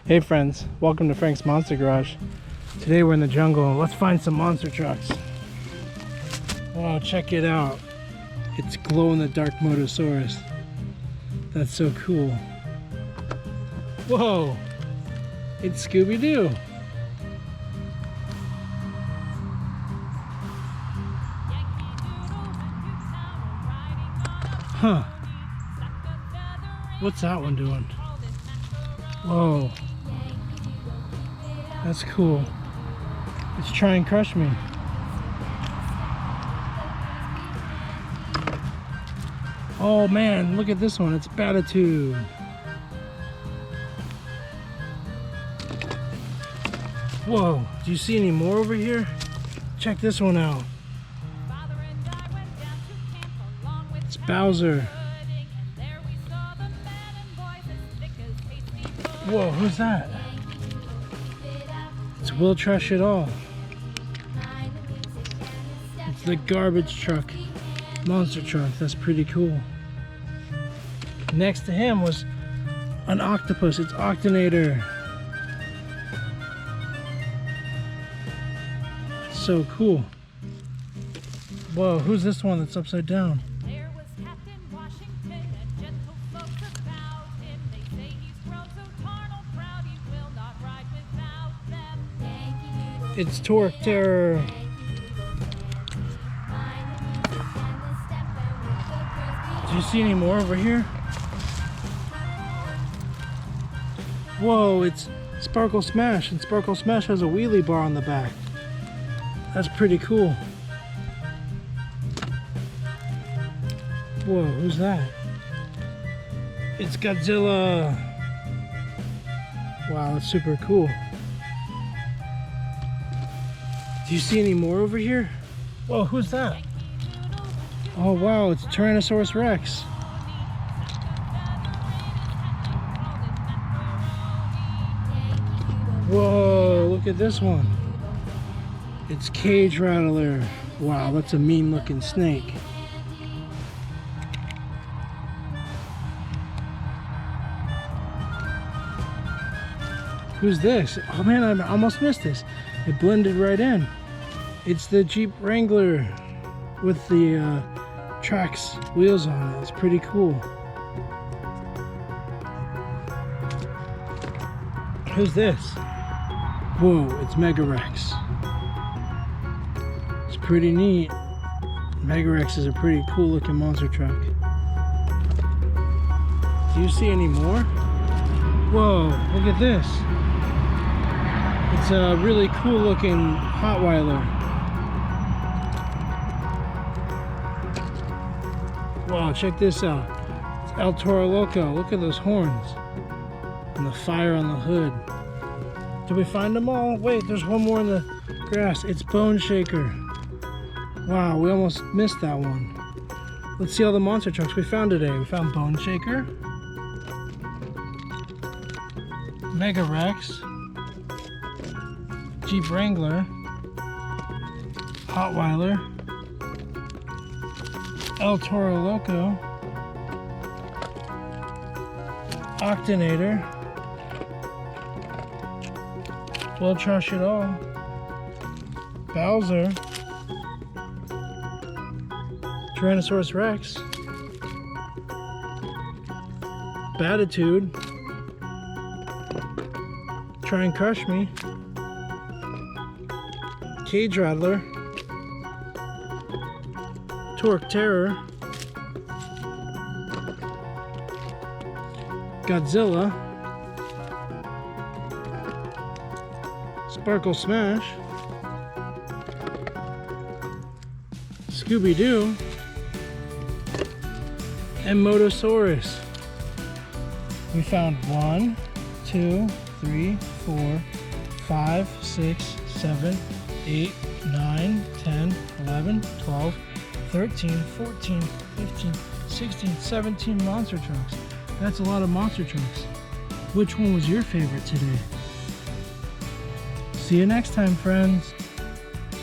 Hey friends, welcome to Frank's Monster Garage. Today we're in the jungle. Let's find some monster trucks. Wow, check it out. It's glow-in-the-dark Motosaurus. That's so cool. Whoa! It's Scooby-Doo. Huh. What's that one doing? Whoa. That's cool. It's try and crush me. Oh man, look at this one. It's Batitude. Whoa, do you see any more over here? Check this one out. It's Bowser. Whoa, who's that? It's Will Trash It All. It's the garbage truck, monster truck. That's pretty cool. Next to him was an octopus. It's Octanator. So cool. Whoa, who's this one that's upside down? It's Torque Terror. Do you see any more over here? Whoa, it's Sparkle Smash, and Sparkle Smash has a wheelie bar on the back. That's pretty cool. Whoa, who's that? It's Godzilla. Wow, that's super cool. Do you see any more over here? Whoa, who's that? Oh wow, it's Tyrannosaurus Rex. Whoa, look at this one. It's Cage Rattler. Wow, that's a mean looking snake. Who's this? Oh man, I almost missed this. It blended right in. It's the Jeep Wrangler with the Trax wheels on it. It's pretty cool. Who's this? Whoa, it's Mega-Rex. It's pretty neat. Mega-Rex is a pretty cool looking monster truck. Do you see any more? Whoa, look at this. It's a really cool looking Hotweiler. Wow, check this out. It's El Toro Loco. Look at those horns. And the fire on the hood. Did we find them all? Wait, there's one more in the grass. It's Bone Shaker. Wow, we almost missed that one. Let's see all the monster trucks we found today. We found Bone Shaker, Mega-Rex, Jeep Wrangler, Hotweiler, El Toro Loco, Octanator, Will Trash It All, Bowser, Tyrannosaurus Rex, Batitude, Try and Crush Me, Cage Rattler, Torque Terror, Godzilla, Sparkle Smash, Scooby-Doo, and Motosaurus. We found 1, 2, 3, 4, 5, 6, 7, 8, 9, 10, 11, 12, 13, 14, 15, 16, 17 monster trucks. That's a lot of monster trucks. Which one was your favorite today? See you next time, friends.